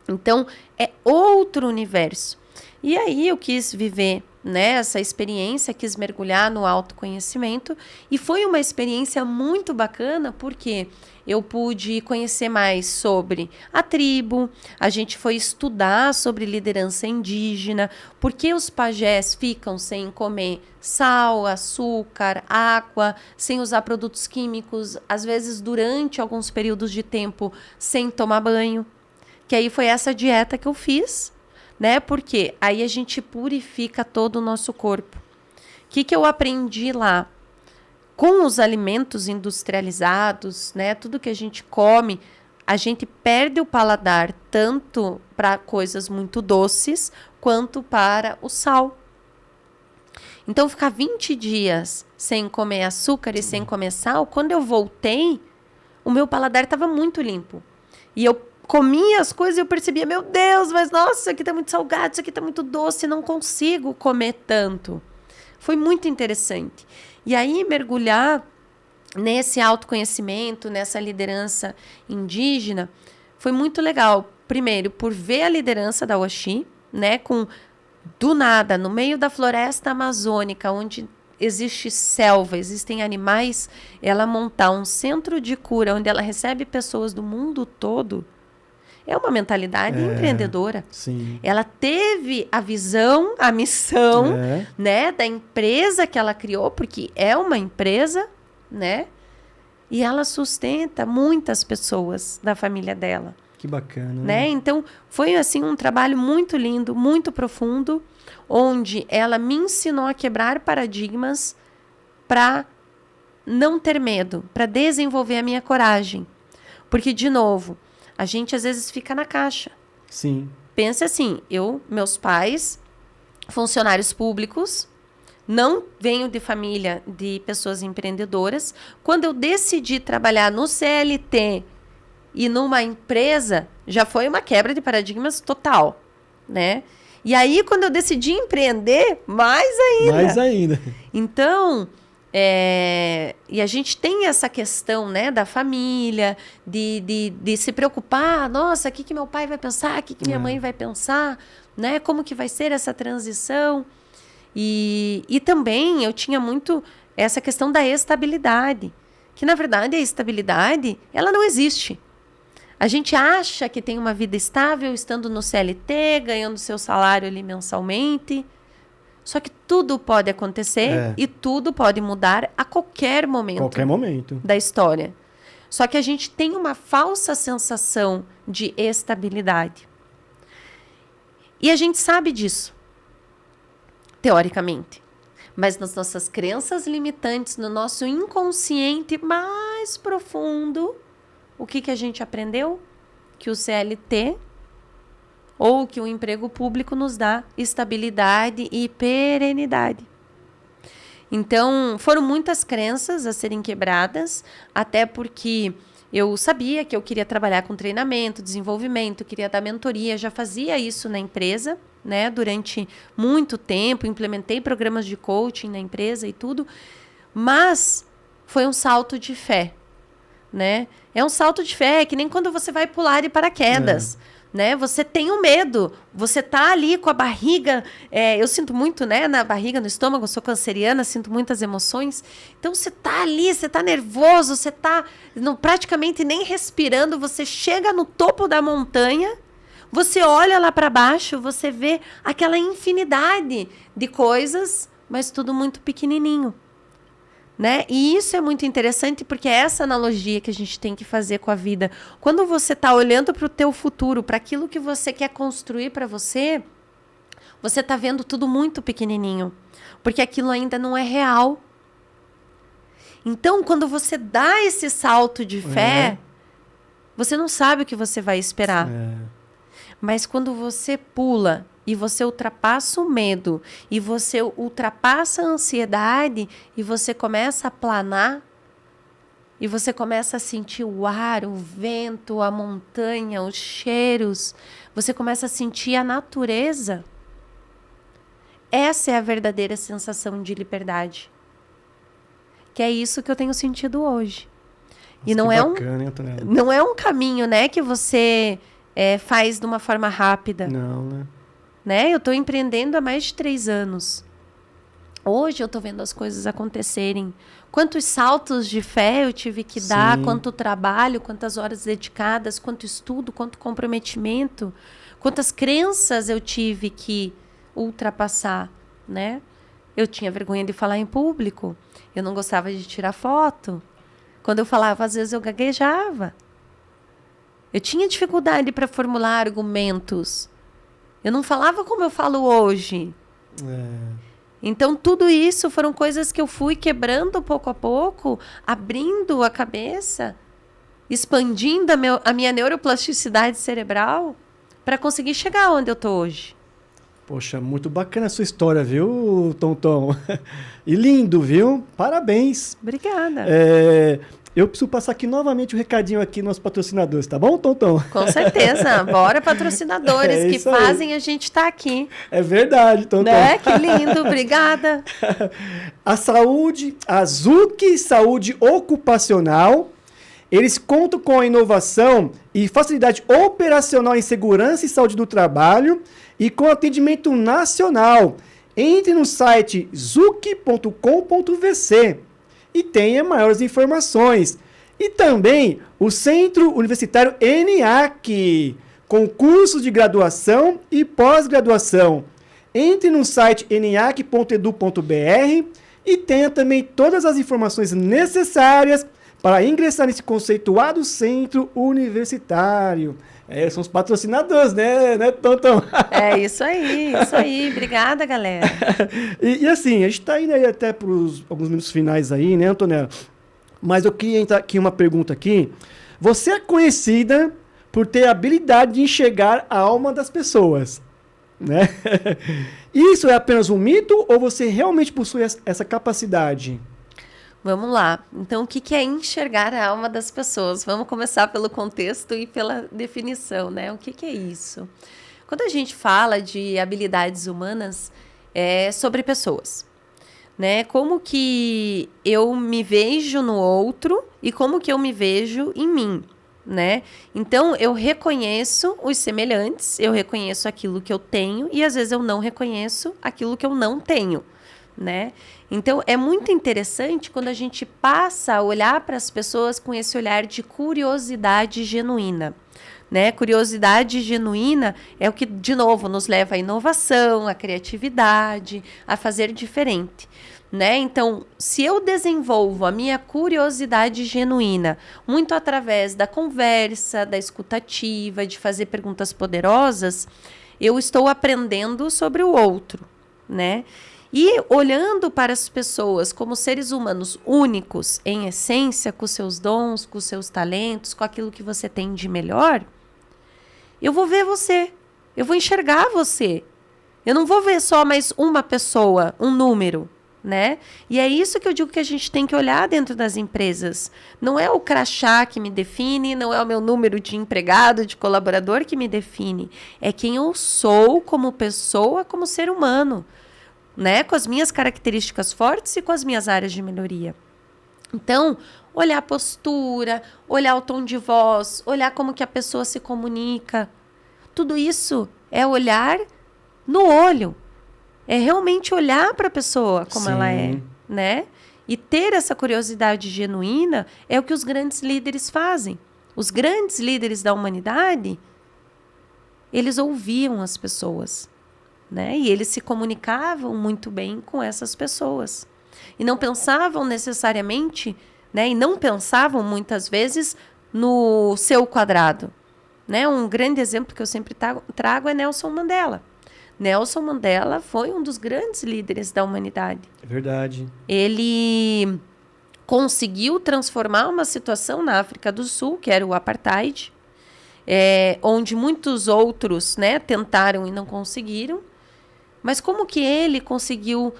Então, é outro universo. E aí, eu quis viver, né, essa experiência, quis mergulhar no autoconhecimento. E foi uma experiência muito bacana, porque eu pude conhecer mais sobre a tribo, a gente foi estudar sobre liderança indígena, por que os pajés ficam sem comer sal, açúcar, água, sem usar produtos químicos, às vezes durante alguns períodos de tempo sem tomar banho. Que aí foi essa dieta que eu fiz, né? Porque aí a gente purifica todo o nosso corpo. O que eu aprendi lá? Com os alimentos industrializados, né, tudo que a gente come, a gente perde o paladar tanto para coisas muito doces quanto para o sal. Então, ficar 20 dias sem comer açúcar e sem comer sal, quando eu voltei, o meu paladar estava muito limpo. E eu comia as coisas e eu percebia, meu Deus, mas nossa, isso aqui está muito salgado, isso aqui está muito doce, não consigo comer tanto. Foi muito interessante. E aí, mergulhar nesse autoconhecimento, nessa liderança indígena, foi muito legal. Primeiro, por ver a liderança da Uaxi, né, do nada, no meio da floresta amazônica, onde existe selva, existem animais, ela montar um centro de cura, onde ela recebe pessoas do mundo todo, é uma mentalidade empreendedora. Sim. Ela teve a visão, a missão, né, da empresa que ela criou, porque é uma empresa, né? E ela sustenta muitas pessoas da família dela. Que bacana, né? Então, foi assim um trabalho muito lindo, muito profundo, onde ela me ensinou a quebrar paradigmas para não ter medo, para desenvolver a minha coragem. Porque, de novo, a gente às vezes fica na caixa. Sim. Pensa assim, meus pais, funcionários públicos, não venho de família de pessoas empreendedoras. Quando eu decidi trabalhar no CLT e numa empresa, já foi uma quebra de paradigmas total, né? E aí, quando eu decidi empreender, mais ainda. Mais ainda. Então, e a gente tem essa questão, né, da família, de se preocupar, nossa, o que meu pai vai pensar, o que minha mãe vai pensar, né, como que vai ser essa transição. E também eu tinha muito essa questão da estabilidade, que na verdade a estabilidade, ela não existe. A gente acha que tem uma vida estável estando no CLT, ganhando seu salário ali mensalmente. Só que tudo pode acontecer e tudo pode mudar a qualquer momento da história. Só que a gente tem uma falsa sensação de estabilidade. E a gente sabe disso, teoricamente. Mas nas nossas crenças limitantes, no nosso inconsciente mais profundo, o que a gente aprendeu? Que o CLT ou que o emprego público nos dá estabilidade e perenidade. Então, foram muitas crenças a serem quebradas, até porque eu sabia que eu queria trabalhar com treinamento, desenvolvimento, queria dar mentoria, já fazia isso na empresa, né, durante muito tempo, implementei programas de coaching na empresa e tudo, mas foi um salto de fé, né? É um salto de fé, que nem quando você vai pular de paraquedas, né? Você tem o medo, você tá ali com a barriga, eu sinto muito, né, na barriga, no estômago, eu sou canceriana, sinto muitas emoções, então você tá ali, você tá nervoso, você tá praticamente nem respirando, você chega no topo da montanha, você olha lá para baixo, você vê aquela infinidade de coisas, mas tudo muito pequenininho, né? E isso é muito interessante porque é essa analogia que a gente tem que fazer com a vida. Quando você está olhando para o teu futuro, para aquilo que você quer construir para você, você está vendo tudo muito pequenininho, porque aquilo ainda não é real. Então, quando você dá esse salto de fé, você não sabe o que você vai esperar. Mas quando você pula e você ultrapassa o medo, e você ultrapassa a ansiedade, e você começa a planar, e você começa a sentir o ar, o vento, a montanha, os cheiros, você começa a sentir a natureza. Essa é a verdadeira sensação de liberdade. Que é isso que eu tenho sentido hoje. Nossa, e não é bacana, hein, Antonella? Não é um caminho, né, que você faz de uma forma rápida. Não, né? Eu estou empreendendo há mais de 3 anos. Hoje eu estou vendo as coisas acontecerem. Quantos saltos de fé eu tive que dar, quanto trabalho, quantas horas dedicadas, quanto estudo, quanto comprometimento, quantas crenças eu tive que ultrapassar, né? Eu tinha vergonha de falar em público, eu não gostava de tirar foto. Quando eu falava, às vezes eu gaguejava. Eu tinha dificuldade para formular argumentos. Eu não falava como eu falo hoje. Então, tudo isso foram coisas que eu fui quebrando pouco a pouco, abrindo a cabeça, expandindo a minha neuroplasticidade cerebral para conseguir chegar onde eu estou hoje. Poxa, muito bacana a sua história, viu, Tonton? E lindo, viu? Parabéns. Obrigada. Eu preciso passar aqui novamente o recadinho aqui nos patrocinadores, tá bom, Tonton? Com certeza. Bora, patrocinadores que fazem a gente estar aqui. É verdade, Tonton. Né? Que lindo, obrigada. A ZUC Saúde Ocupacional, eles contam com a inovação e facilidade operacional em segurança e saúde do trabalho e com atendimento nacional. Entre no site zuc.com.vc. E tenha maiores informações. E também o Centro Universitário ENIAC, com cursos de graduação e pós-graduação. Entre no site eniac.edu.br e tenha também todas as informações necessárias para ingressar nesse conceituado centro universitário. São os patrocinadores, né, Tonton? É isso aí. Obrigada, galera. E assim, a gente está indo aí até para alguns minutos finais aí, né, Antonella? Mas eu queria entrar aqui uma pergunta aqui. Você é conhecida por ter a habilidade de enxergar a alma das pessoas, né? Isso é apenas um mito ou você realmente possui essa capacidade? Vamos lá. Então, o que é enxergar a alma das pessoas? Vamos começar pelo contexto e pela definição, né? O que é isso? Quando a gente fala de habilidades humanas, é sobre pessoas, né? Como que eu me vejo no outro e como que eu me vejo em mim, né? Então, eu reconheço os semelhantes, eu reconheço aquilo que eu tenho e às vezes eu não reconheço aquilo que eu não tenho. né? Então, é muito interessante quando a gente passa a olhar para as pessoas com esse olhar de curiosidade genuína. Né? Curiosidade genuína é o que, de novo, nos leva à inovação, à criatividade, a fazer diferente. Né? Então, se eu desenvolvo a minha curiosidade genuína muito através da conversa, da escutativa, de fazer perguntas poderosas, eu estou aprendendo sobre o outro, né? E olhando para as pessoas como seres humanos únicos, em essência, com seus dons, com seus talentos, com aquilo que você tem de melhor, eu vou ver você, eu vou enxergar você. Eu não vou ver só mais uma pessoa, um número, né? E é isso que eu digo que a gente tem que olhar dentro das empresas. Não é o crachá que me define, não é o meu número de empregado, de colaborador que me define. É quem eu sou como pessoa, como ser humano, né? Com as minhas características fortes e com as minhas áreas de melhoria. Então, olhar a postura, olhar o tom de voz, olhar como que a pessoa se comunica. Tudo isso é olhar no olho. É realmente olhar para a pessoa como ela é, né? E ter essa curiosidade genuína é o que os grandes líderes fazem. Os grandes líderes da humanidade, eles ouviam as pessoas, né? E eles se comunicavam muito bem com essas pessoas. E não pensavam necessariamente, né? E não pensavam muitas vezes no seu quadrado, né? Um grande exemplo que eu sempre trago é Nelson Mandela. Nelson Mandela foi um dos grandes líderes da humanidade. É verdade. Ele conseguiu transformar uma situação na África do Sul, que era o apartheid, onde muitos outros, né, tentaram e não conseguiram. Mas como que ele conseguiu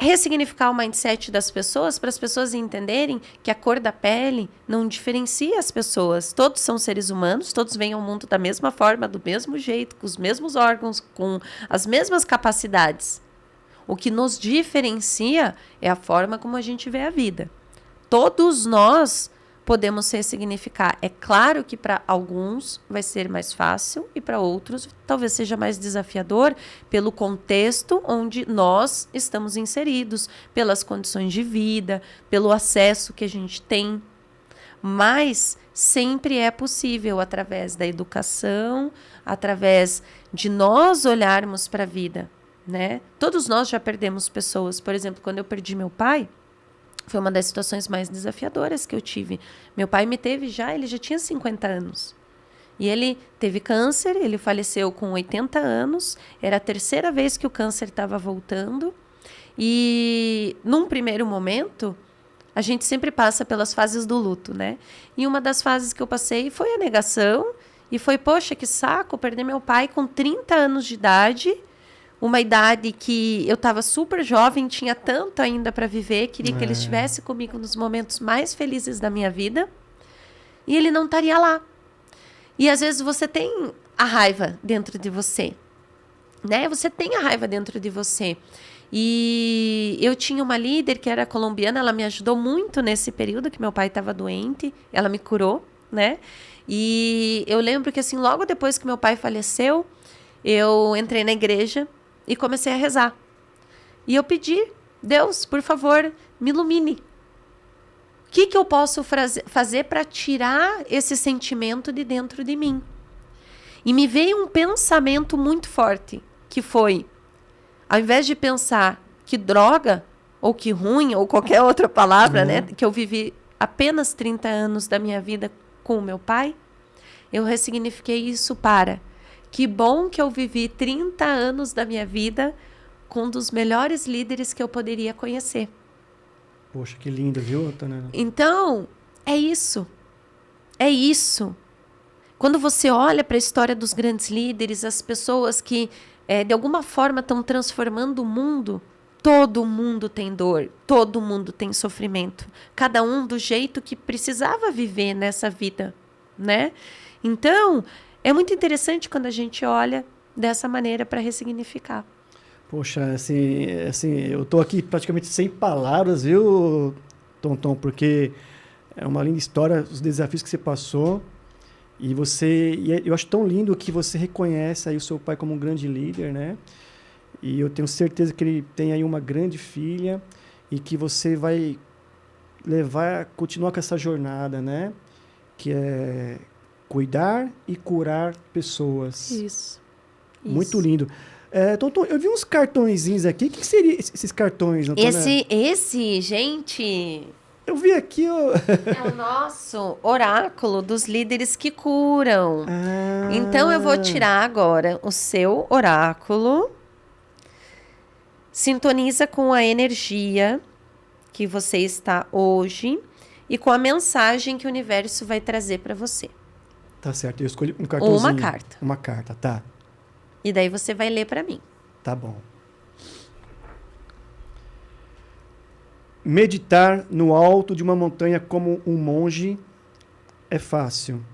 ressignificar o mindset das pessoas para as pessoas entenderem que a cor da pele não diferencia as pessoas. Todos são seres humanos, todos vêm ao mundo da mesma forma, do mesmo jeito, com os mesmos órgãos, com as mesmas capacidades. O que nos diferencia é a forma como a gente vê a vida. Todos nós podemos ressignificar. É claro que para alguns vai ser mais fácil e para outros talvez seja mais desafiador pelo contexto onde nós estamos inseridos, pelas condições de vida, pelo acesso que a gente tem. Mas sempre é possível através da educação, através de nós olharmos para a vida, né? Todos nós já perdemos pessoas. Por exemplo, quando eu perdi meu pai, foi uma das situações mais desafiadoras que eu tive. Meu pai me teve ele já tinha 50 anos. E ele teve câncer, ele faleceu com 80 anos. Era a terceira vez que o câncer estava voltando. E, num primeiro momento, a gente sempre passa pelas fases do luto, né? E uma das fases que eu passei foi a negação. E foi, poxa, que saco, perder meu pai com 30 anos de idade. Uma idade que eu estava super jovem, tinha tanto ainda para viver, queria que ele estivesse comigo nos momentos mais felizes da minha vida, e ele não estaria lá. E às vezes você tem a raiva dentro de você, né? Você tem a raiva dentro de você. E eu tinha uma líder que era colombiana, ela me ajudou muito nesse período que meu pai estava doente, ela me curou, né? E eu lembro que assim, logo depois que meu pai faleceu, eu entrei na igreja e comecei a rezar. E eu pedi, Deus, por favor, me ilumine. O que eu posso fazer para tirar esse sentimento de dentro de mim? E me veio um pensamento muito forte, que foi, ao invés de pensar que droga, ou que ruim, ou qualquer outra palavra, né, que eu vivi apenas 30 anos da minha vida com o meu pai, eu ressignifiquei isso para... Que bom que eu vivi 30 anos da minha vida com um dos melhores líderes que eu poderia conhecer. Poxa, que lindo, viu, Tânia? Então, é isso. É isso. Quando você olha para a história dos grandes líderes, as pessoas que, de alguma forma, estão transformando o mundo, todo mundo tem dor, todo mundo tem sofrimento. Cada um do jeito que precisava viver nessa vida, né? Então... é muito interessante quando a gente olha dessa maneira para ressignificar. Poxa, assim, eu tô aqui praticamente sem palavras, viu, Tonton? Porque é uma linda história, os desafios que você passou. E eu acho tão lindo que você reconhece aí o seu pai como um grande líder, né? E eu tenho certeza que ele tem aí uma grande filha e que você vai continuar com essa jornada, né? Que é cuidar e curar pessoas. Isso. Muito lindo. Tonton, eu vi uns cartõezinhos aqui. O que seriam esses cartões, Antônia? Esse, gente, Eu vi aqui... é o nosso oráculo dos líderes que curam. Ah. Então, eu vou tirar agora o seu oráculo. Sintoniza com a energia que você está hoje e com a mensagem que o universo vai trazer para você. Tá certo, eu escolhi um cartãozinho. Uma carta. Uma carta, tá. E daí você vai ler para mim. Tá bom. Meditar no alto de uma montanha como um monge é fácil.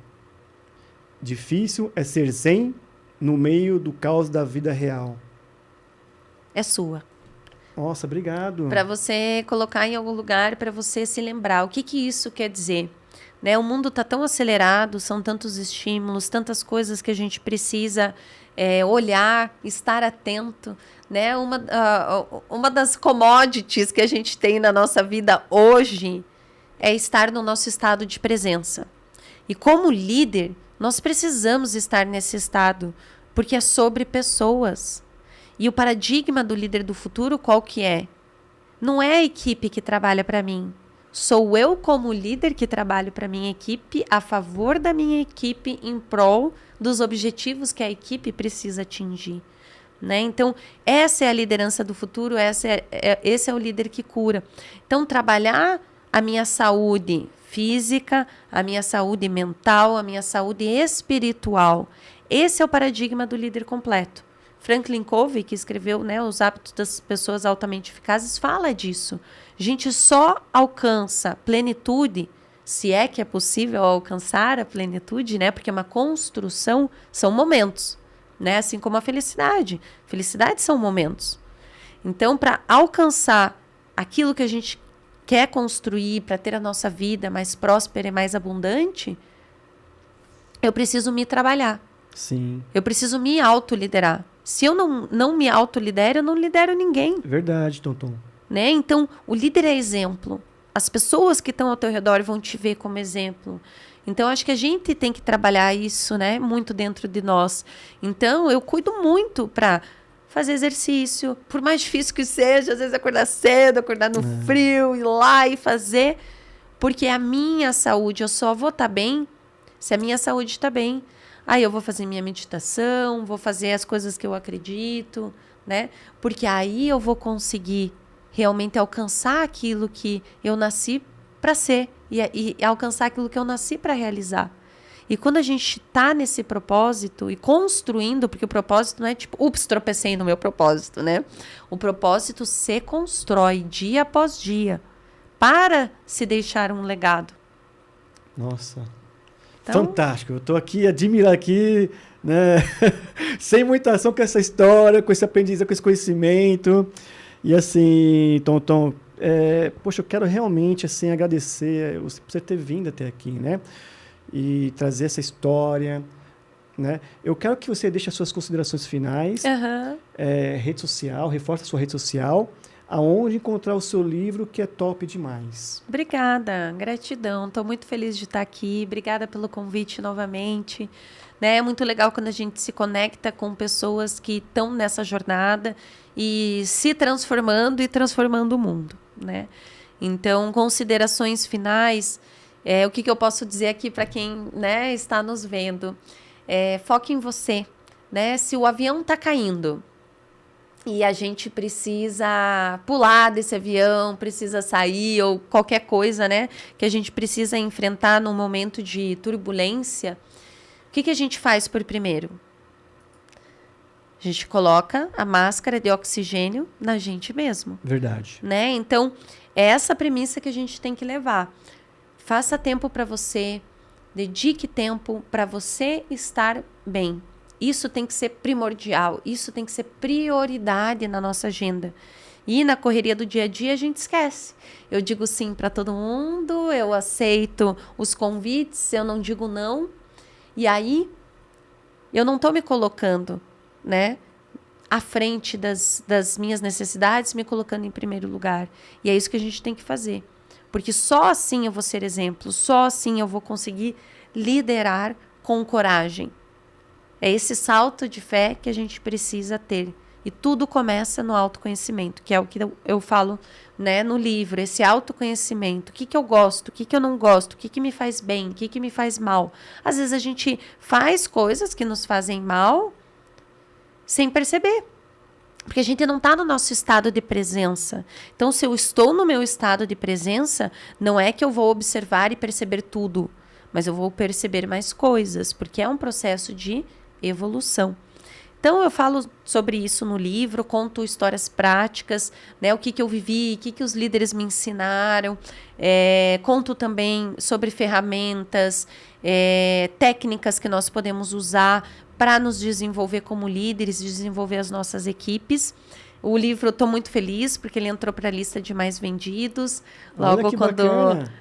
Difícil é ser zen no meio do caos da vida real. É sua. Nossa, obrigado. Para você colocar em algum lugar, para você se lembrar. O que que isso quer dizer? Né? O mundo está tão acelerado, são tantos estímulos, tantas coisas que a gente precisa olhar, estar atento. Né? Uma das commodities que a gente tem na nossa vida hoje é estar no nosso estado de presença. E como líder, nós precisamos estar nesse estado, porque é sobre pessoas. E o paradigma do líder do futuro qual que é? Não é a equipe que trabalha para mim. Sou eu como líder que trabalho para minha equipe, a favor da minha equipe, em prol dos objetivos que a equipe precisa atingir. Né? Então, essa é a liderança do futuro, esse é o líder que cura. Então, trabalhar a minha saúde física, a minha saúde mental, a minha saúde espiritual. Esse é o paradigma do líder completo. Franklin Covey, que escreveu, né, Os Hábitos das Pessoas Altamente Eficazes, fala disso. A gente só alcança plenitude, se é que é possível alcançar a plenitude, né, porque uma construção são momentos, né, assim como a felicidade. Felicidade são momentos. Então, para alcançar aquilo que a gente quer construir, para ter a nossa vida mais próspera e mais abundante, eu preciso me trabalhar. Sim. Eu preciso me autoliderar. Se eu não me autolidero, eu não lidero ninguém. Verdade, Tonton. Né? Então, o líder é exemplo. As pessoas que estão ao teu redor vão te ver como exemplo. Então, acho que a gente tem que trabalhar isso, né, muito dentro de nós. Então, eu cuido muito para fazer exercício, por mais difícil que seja, às vezes acordar cedo, acordar no frio, ir lá e fazer, porque a minha saúde, eu só vou estar bem se a minha saúde está bem. Aí eu vou fazer minha meditação, vou fazer as coisas que eu acredito, né? Porque aí eu vou conseguir realmente alcançar aquilo que eu nasci para ser e alcançar aquilo que eu nasci para realizar. E quando a gente está nesse propósito e construindo, porque o propósito não é tipo, ups, tropecei no meu propósito, né? O propósito se constrói dia após dia para se deixar um legado. Nossa. Então, fantástico. Eu estou aqui admirando aqui, né? Sem muita ação com essa história, com esse aprendizado, com esse conhecimento. E assim, Tonton, poxa, eu quero realmente assim, agradecer por você ter vindo até aqui, né? E trazer essa história, né? Eu quero que você deixe as suas considerações finais, rede social, reforce a sua rede social, aonde encontrar o seu livro, que é top demais. Obrigada, gratidão. Estou muito feliz de estar aqui. Obrigada pelo convite novamente. Né? É muito legal quando a gente se conecta com pessoas que estão nessa jornada e se transformando e transformando o mundo. Né? Então, considerações finais, o que eu posso dizer aqui para quem, né, está nos vendo? Foque em você. Né? Se o avião está caindo, e a gente precisa pular desse avião, precisa sair, ou qualquer coisa, né, que a gente precisa enfrentar num momento de turbulência, o que a gente faz por primeiro? A gente coloca a máscara de oxigênio na gente mesmo. Verdade. Né? Então, é essa premissa que a gente tem que levar. Faça tempo para você, dedique tempo para você estar bem. Isso tem que ser primordial, isso tem que ser prioridade na nossa agenda. E na correria do dia a dia a gente esquece. Eu digo sim para todo mundo, eu aceito os convites, eu não digo não. E aí, eu não estou me colocando, né, à frente das minhas necessidades, me colocando em primeiro lugar. E é isso que a gente tem que fazer. Porque só assim eu vou ser exemplo, só assim eu vou conseguir liderar com coragem. É esse salto de fé que a gente precisa ter. E tudo começa no autoconhecimento, que é o que eu falo, né, no livro, esse autoconhecimento. O que eu gosto, o que eu não gosto, o que me faz bem, o que me faz mal. Às vezes a gente faz coisas que nos fazem mal sem perceber. Porque a gente não está no nosso estado de presença. Então, se eu estou no meu estado de presença, não é que eu vou observar e perceber tudo, mas eu vou perceber mais coisas, porque é um processo de evolução. Então, eu falo sobre isso no livro, conto histórias práticas, né, o que eu vivi, o que os líderes me ensinaram, conto também sobre ferramentas, técnicas que nós podemos usar para nos desenvolver como líderes, desenvolver as nossas equipes. O livro, eu estou muito feliz, porque ele entrou para a lista de mais vendidos, logo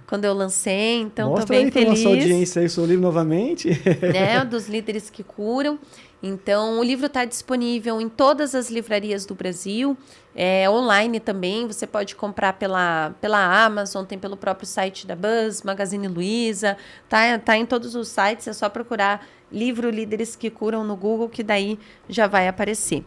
quando eu lancei, então estou bem feliz. Mostra aí para nossa audiência aí o seu livro novamente. Né, dos líderes que curam. Então, o livro está disponível em todas as livrarias do Brasil, online também, você pode comprar pela Amazon, tem pelo próprio site da Buzz, Magazine Luiza, tá em todos os sites, é só procurar livro Líderes que Curam no Google, que daí já vai aparecer.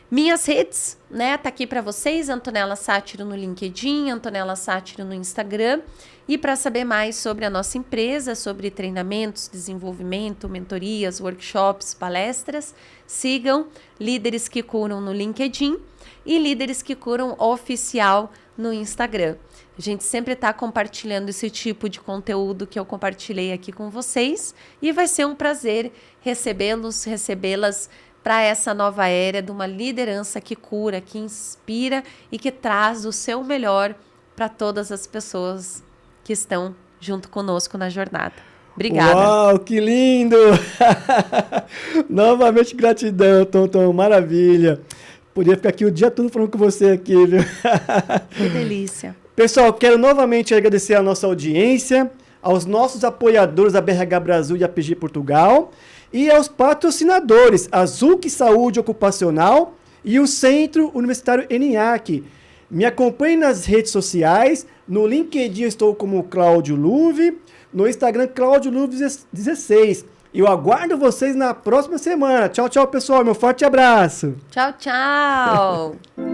Minhas redes, né, tá aqui para vocês, Antonella Sátiro no LinkedIn, Antonella Sátiro no Instagram. E para saber mais sobre a nossa empresa, sobre treinamentos, desenvolvimento, mentorias, workshops, palestras, sigam Líderes que Curam no LinkedIn e Líderes que Curam Oficial no Instagram. A gente sempre está compartilhando esse tipo de conteúdo que eu compartilhei aqui com vocês e vai ser um prazer recebê-las para essa nova era de uma liderança que cura, que inspira e que traz o seu melhor para todas as pessoas que estão junto conosco na jornada. Obrigada. Uau, que lindo! Novamente gratidão, Tom, maravilha. Podia ficar aqui o dia todo falando com você aqui, viu? Que delícia. Pessoal, quero novamente agradecer a nossa audiência, aos nossos apoiadores da BRH Brasil e APG Portugal e aos patrocinadores, a ZUC Saúde Ocupacional e o Centro Universitário ENIAC. Me acompanhe nas redes sociais, no LinkedIn eu estou como Cláudio Luve, no Instagram Cláudio Luve 16. Eu aguardo vocês na próxima semana. Tchau, tchau, pessoal. Meu forte abraço. Tchau, tchau.